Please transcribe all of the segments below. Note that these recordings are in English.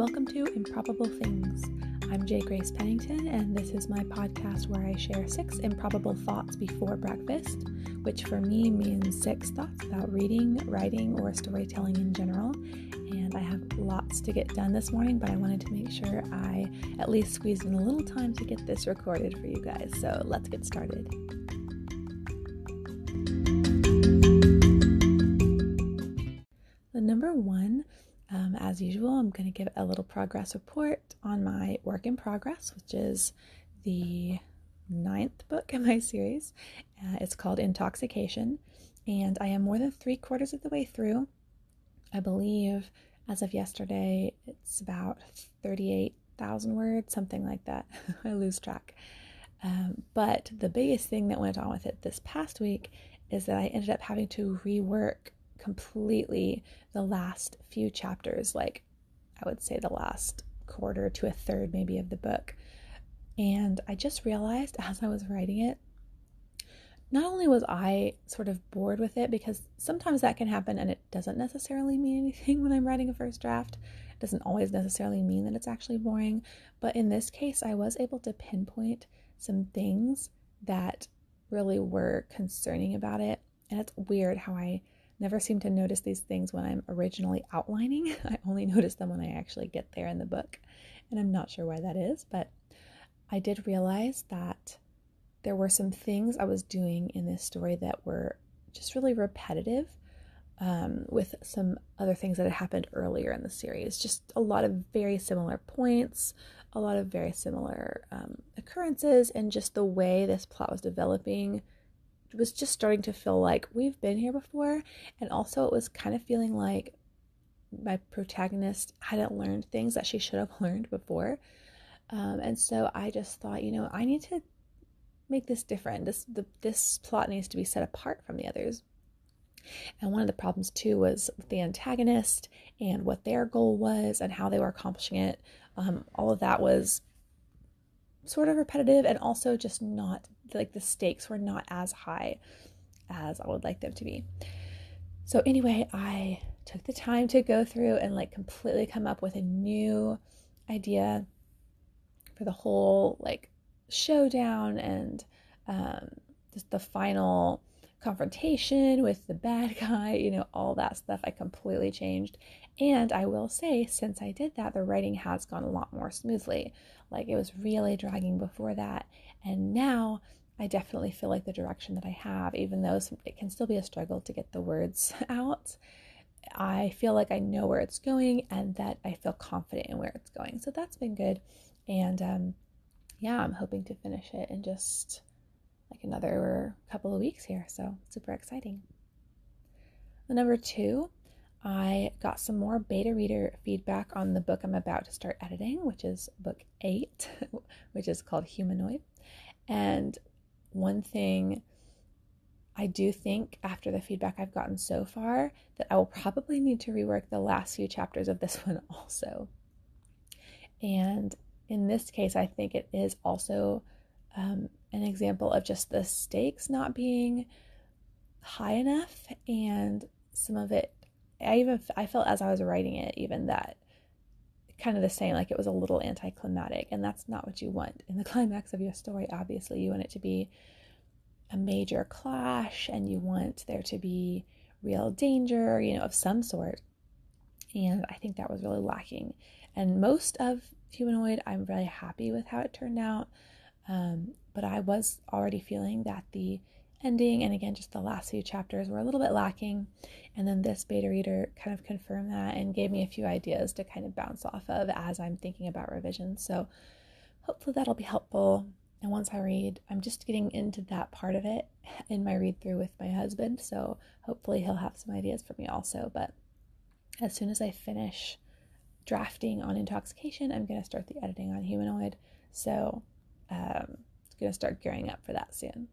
Welcome to Improbable Things. I'm J. Grace Pennington, and this is my podcast where I share 6 improbable thoughts before breakfast, which for me means 6 thoughts about reading, writing, or storytelling in general. And I have lots to get done this morning, but I wanted to make sure I at least squeezed in a little time to get this recorded for you guys. So let's get started. The number 1, as usual, I'm going to give a little progress report on my work in progress, which is the 9th book in my series. It's called Intoxication, and I am more than 3/4 of the way through. I believe as of yesterday, it's about 38,000 words, something like that. I lose track. But the biggest thing that went on with it this past week is that I ended up having to rework completely the last few chapters, like I would say the last quarter to a third maybe of the book. And I just realized as I was writing it, not only was I sort of bored with it, because sometimes that can happen and it doesn't necessarily mean anything when I'm writing a first draft. It doesn't always necessarily mean that it's actually boring. But in this case, I was able to pinpoint some things that really were concerning about it. And it's weird how I never seem to notice these things when I'm originally outlining. I only notice them when I actually get there in the book. And I'm not sure why that is, but I did realize that there were some things I was doing in this story that were just really repetitive with some other things that had happened earlier in the series. Just a lot of very similar points, a lot of very similar occurrences, and just the way this plot was developing was just starting to feel like we've been here before. And also it was kind of feeling like my protagonist hadn't learned things that she should have learned before. And so I just thought, I need to make this different. This plot needs to be set apart from the others. And one of the problems too was with the antagonist and what their goal was and how they were accomplishing it. All of that was sort of repetitive, and also just not, like, the stakes were not as high as I would like them to be. So anyway, I took the time to go through and completely come up with a new idea for the whole showdown and just the final confrontation with the bad guy, all that stuff I completely changed. And I will say, since I did that, the writing has gone a lot more smoothly. It was really dragging before that, and now I definitely feel like the direction that I have, even though it can still be a struggle to get the words out, I feel like I know where it's going and that I feel confident in where it's going. So that's been good. And I'm hoping to finish it in just another couple of weeks here. So super exciting. The number 2, I got some more beta reader feedback on the book I'm about to start editing, which is book 8, which is called Humanoid. And one thing I do think, after the feedback I've gotten so far, that I will probably need to rework the last few chapters of this one also. And in this case, I think it is also an example of just the stakes not being high enough, and some of it, I felt as I was writing it, even that kind of the same, it was a little anticlimactic, and that's not what you want in the climax of your story. Obviously, you want it to be a major clash, and you want there to be real danger, of some sort. And I think that was really lacking. And most of Humanoid, I'm really happy with how it turned out. But I was already feeling that the ending, and again, just the last few chapters, were a little bit lacking. And then this beta reader kind of confirmed that and gave me a few ideas to kind of bounce off of as I'm thinking about revisions. So hopefully that'll be helpful. And once I read, I'm just getting into that part of it in my read through with my husband. So hopefully he'll have some ideas for me also. But as soon as I finish drafting on Intoxication, I'm going to start the editing on Humanoid. So I'm going to start gearing up for that soon.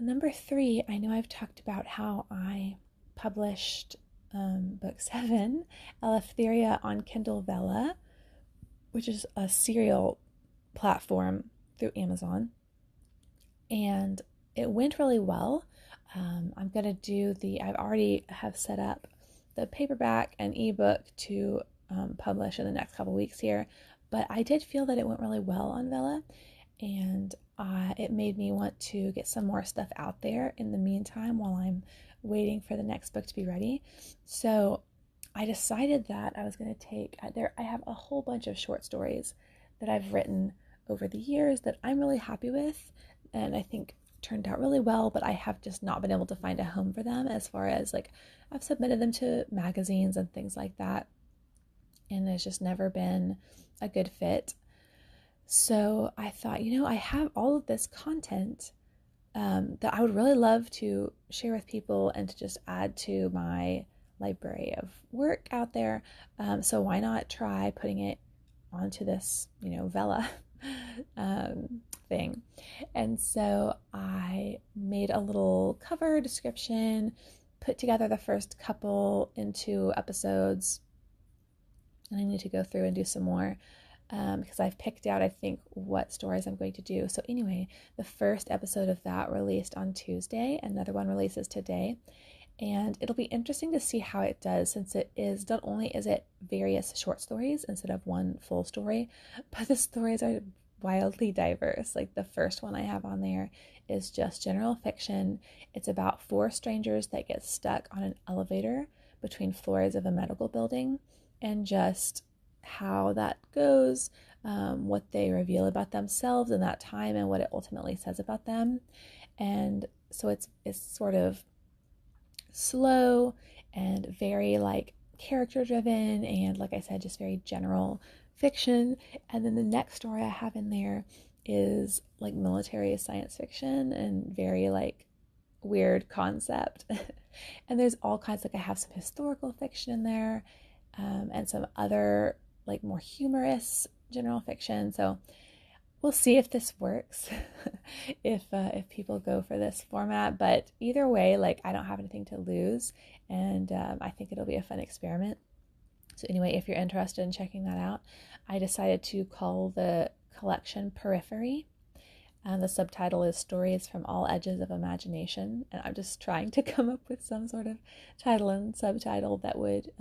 Number 3, I know I've talked about how I published book 7, Eleftheria, on Kindle Vella, which is a serial platform through Amazon. And it went really well. I'm going to do I've already have set up the paperback and ebook to publish in the next couple weeks here. But I did feel that it went really well on Vella, and it made me want to get some more stuff out there in the meantime while I'm waiting for the next book to be ready. So I decided that I was going to take there. I have a whole bunch of short stories that I've written over the years that I'm really happy with, and I think turned out really well, but I have just not been able to find a home for them, as far as like I've submitted them to magazines and things like that, and there's just never been a good fit. So I thought, I have all of this content that I would really love to share with people and to just add to my library of work out there. So why not try putting it onto this, Vella thing. And so I made a little cover description, put together the first couple into episodes, and I need to go through and do some more because I've picked out, I think, what stories I'm going to do. So anyway, the first episode of that released on Tuesday. Another one releases today. And it'll be interesting to see how it does, since it is, not only is it various short stories instead of one full story, but the stories are wildly diverse. Like the first one I have on there is just general fiction. It's about 4 strangers that get stuck on an elevator between floors of a medical building, and just how that goes, what they reveal about themselves in that time, and what it ultimately says about them. And so it's sort of slow and very like character driven, and like I said, just very general fiction. And then the next story I have in there is like military science fiction and very like weird concept. And there's all kinds, like I have some historical fiction in there, and some other like more humorous general fiction. So we'll see if this works, if people go for this format. But either way, like I don't have anything to lose, and I think it'll be a fun experiment. So anyway, if you're interested in checking that out, I decided to call the collection Periphery. The subtitle is Stories from All Edges of Imagination, and I'm just trying to come up with some sort of title and subtitle that would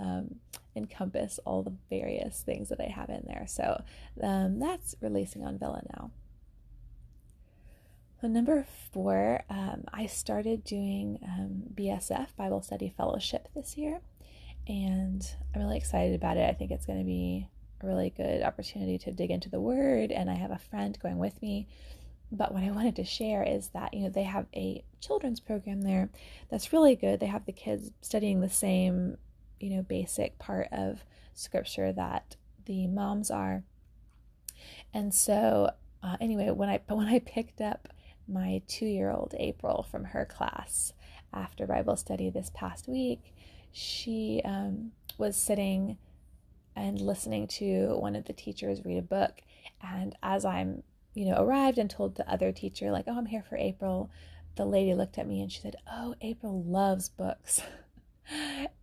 encompass all the various things that I have in there. So that's releasing on Vella now. So number 4, I started doing BSF, Bible Study Fellowship, this year, and I'm really excited about it. I think it's going to be a really good opportunity to dig into the Word, and I have a friend going with me. But what I wanted to share is that, they have a children's program there that's really good. They have the kids studying the same, basic part of scripture that the moms are. And so anyway, when I picked up my 2-year-old April from her class after Bible study this past week, she was sitting and listening to one of the teachers read a book. And as I'm arrived and told the other teacher, like, oh, I'm here for April, the lady looked at me and she said, oh, April loves books.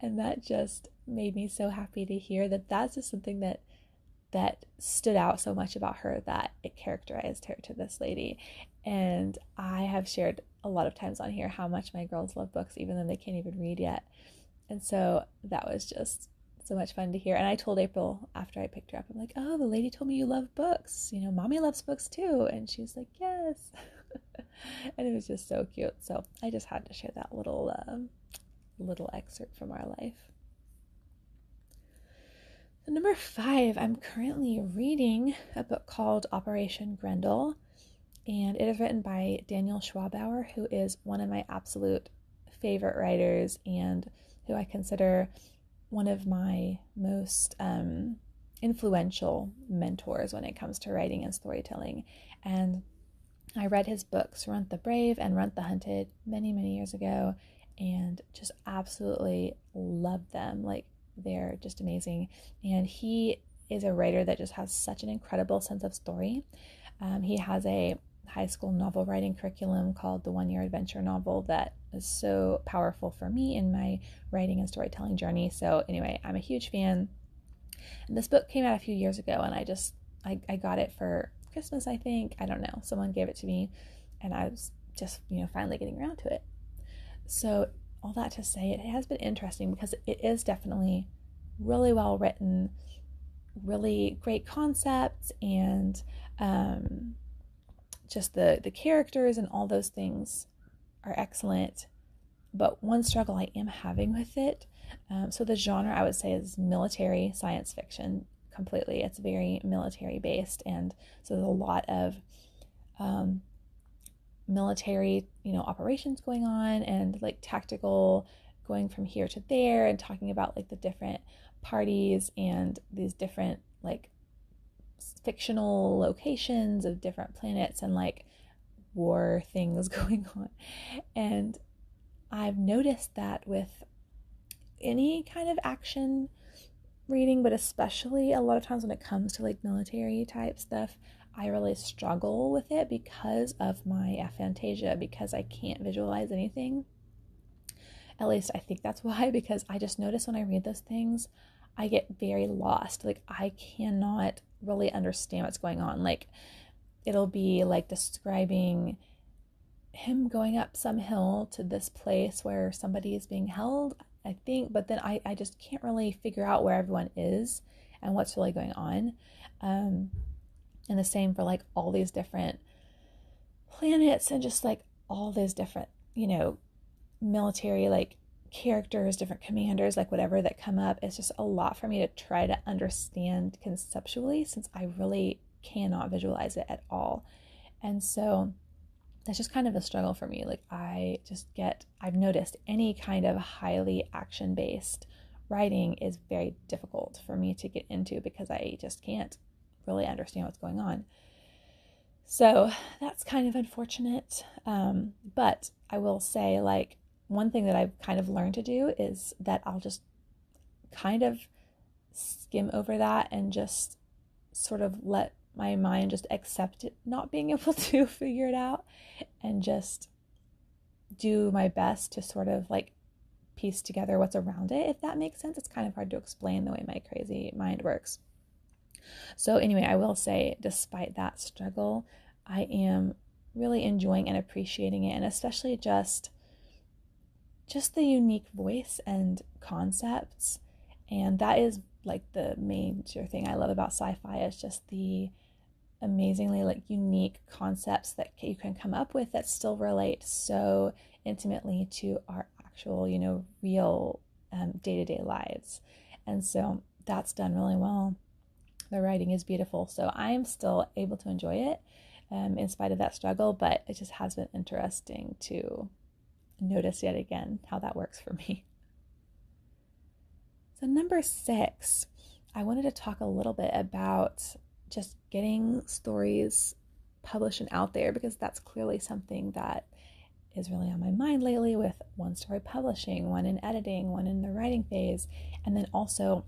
And that just made me so happy to hear that that's just something that stood out so much about her, that it characterized her to this lady. And I have shared a lot of times on here how much my girls love books, even though they can't even read yet. And so that was just so much fun to hear. And I told April after I picked her up, I'm like, oh, the lady told me you love books. Mommy loves books too. And she was like, yes. And it was just so cute. So I just had to share that little excerpt from our life. So number 5, I'm currently reading a book called Operation Grendel, and it is written by Daniel Schwabauer, who is one of my absolute favorite writers and who I consider one of my most influential mentors when it comes to writing and storytelling. And I read his books, Runt the Brave and Runt the Hunted, many, many years ago, and just absolutely loved them. Like, they're just amazing. And he is a writer that just has such an incredible sense of story. He has a high school novel writing curriculum called the 1-Year Adventure Novel that is so powerful for me in my writing and storytelling journey. So anyway, I'm a huge fan. And this book came out a few years ago, and I got it for Christmas, I think. I don't know. Someone gave it to me, and I was just, finally getting around to it. So all that to say, it has been interesting because it is definitely really well written, really great concepts, and just the characters and all those things are excellent. But one struggle I am having with it, so the genre I would say is military science fiction completely. It's very military based, and so there's a lot of military, operations going on, and like tactical going from here to there, and talking about like the different parties and these different like fictional locations of different planets and like war things going on. And I've noticed that with any kind of action reading, but especially a lot of times when it comes to like military type stuff, I really struggle with it because of my aphantasia, because I can't visualize anything. At least I think that's why, because I just notice when I read those things, I get very lost. Like I cannot really understand what's going on. Like it'll be like describing him going up some hill to this place where somebody is being held, I think, but then I just can't really figure out where everyone is and what's really going on. And the same for like all these different planets and just like all these different, military like characters, different commanders, like whatever that come up. It's just a lot for me to try to understand conceptually, since I really cannot visualize it at all. And so that's just kind of a struggle for me. Like I've noticed any kind of highly action-based writing is very difficult for me to get into because I just can't really understand what's going on. So that's kind of unfortunate. But I will say, like, one thing that I've kind of learned to do is that I'll just kind of skim over that and just sort of let my mind just accept it not being able to figure it out, and just do my best to sort of like piece together what's around it, if that makes sense. It's kind of hard to explain the way my crazy mind works. So anyway, I will say, despite that struggle, I am really enjoying and appreciating it, and especially just the unique voice and concepts. And that is like the major thing I love about sci-fi, is just the amazingly like unique concepts that you can come up with that still relate so intimately to our actual, real day-to-day lives. And so that's done really well. The writing is beautiful, so I am still able to enjoy it in spite of that struggle, but it just has been interesting to notice yet again how that works for me. So number 6, I wanted to talk a little bit about just getting stories published and out there, because that's clearly something that is really on my mind lately, with one story publishing, one in editing, one in the writing phase. And then also,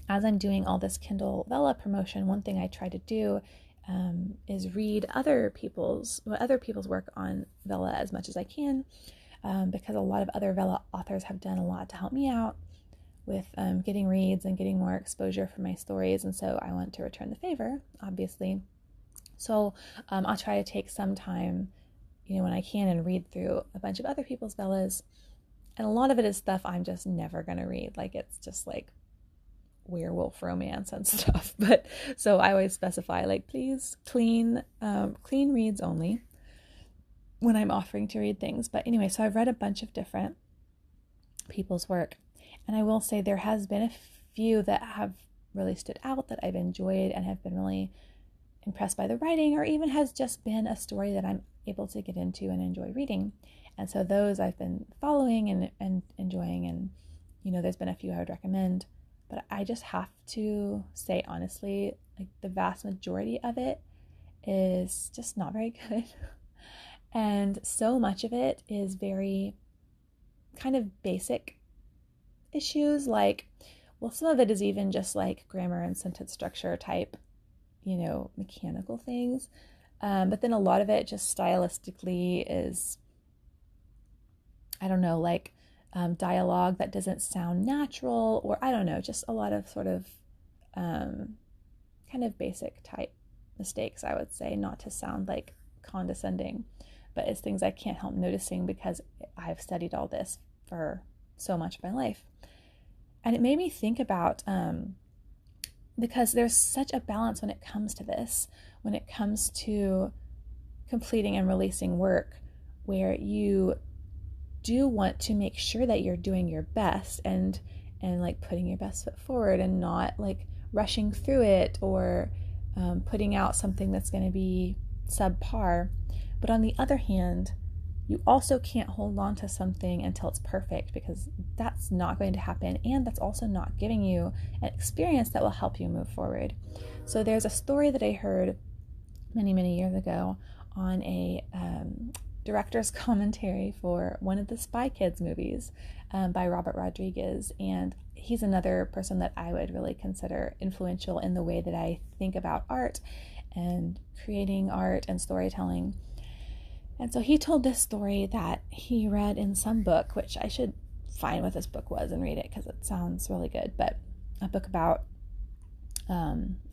as I'm doing all this Kindle Vella promotion, one thing I try to do is read other people's work on Vella as much as I can, because a lot of other Vella authors have done a lot to help me out with getting reads and getting more exposure for my stories. And so I want to return the favor, obviously. So I'll try to take some time, when I can, and read through a bunch of other people's Vellas. And a lot of it is stuff I'm just never going to read. Like it's just like werewolf romance and stuff. But so I always specify, like, please clean reads only when I'm offering to read things. But anyway, so I've read a bunch of different people's work, and I will say there has been a few that have really stood out that I've enjoyed and have been really impressed by the writing, or even has just been a story that I'm able to get into and enjoy reading. And so those I've been following and enjoying, and there's been a few I would recommend. But I just have to say, honestly, like the vast majority of it is just not very good. And so much of it is very kind of basic issues, like, well, some of it is even just like grammar and sentence structure type, mechanical things. But then a lot of it just stylistically is, I don't know, like dialogue that doesn't sound natural, or I don't know, just a lot of sort of kind of basic type mistakes, I would say, not to sound like condescending, but it's things I can't help noticing because I've studied all this for so much of my life. And it made me think about, because there's such a balance when it comes to this, when it comes to completing and releasing work, where you do want to make sure that you're doing your best and like putting your best foot forward and not like rushing through it or putting out something that's going to be subpar. But on the other hand, you also can't hold on to something until it's perfect, because that's not going to happen, and that's also not giving you an experience that will help you move forward. So there's a story that I heard many years ago on a director's commentary for one of the Spy Kids movies by Robert Rodriguez, and he's another person that I would really consider influential in the way that I think about art and creating art and storytelling. And so he told this story that he read in some book, which I should find what this book was and read it because it sounds really good, but a book about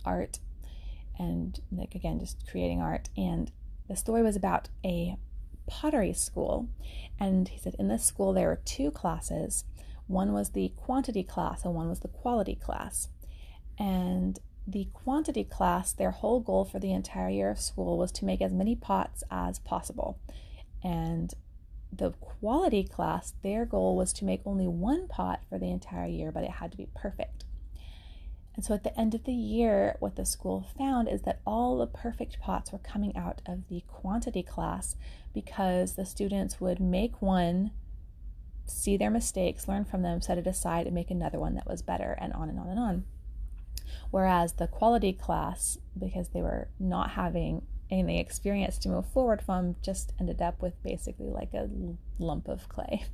art and, like, again, just creating art. And the story was about a pottery school. And he said in this school there were two classes. One was the quantity class and one was the quality class. And the quantity class, their whole goal for the entire year of school was to make as many pots as possible. And the quality class, their goal was to make only one pot for the entire year, but it had to be perfect. And so at the end of the year, what the school found is that all the perfect pots were coming out of the quantity class, because the students would make one, see their mistakes, learn from them, set it aside, and make another one that was better, and on and on and on. Whereas the quality class, because they were not having any experience to move forward from, just ended up with basically like a lump of clay.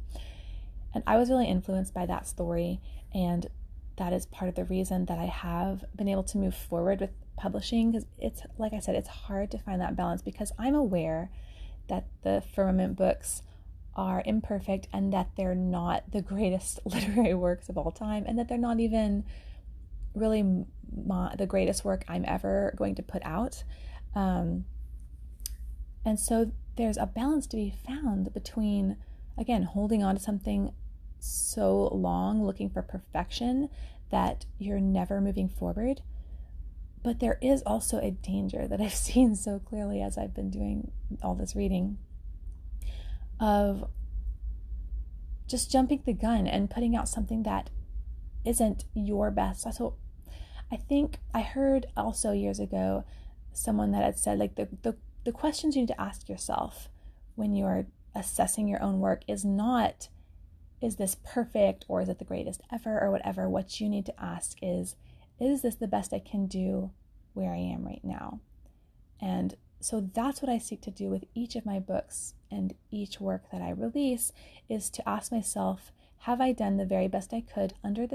And I was really influenced by that story, and that is part of the reason that I have been able to move forward with publishing, because it's, like I said, it's hard to find that balance, because I'm aware that the Firmament books are imperfect and that they're not the greatest literary works of all time, and that they're not even really the greatest work I'm ever going to put out. And so there's a balance to be found between, again, holding on to something so long, looking for perfection that you're never moving forward. But there is also a danger that I've seen so clearly as I've been doing all this reading, of just jumping the gun and putting out something that isn't your best. So I think I heard also years ago someone that had said, like, the questions you need to ask yourself when you're assessing your own work is not, is this perfect, or is it the greatest ever, or whatever. What you need to ask is this the best I can do where I am right now? And so that's what I seek to do with each of my books and each work that I release, is to ask myself, have I done the very best I could under the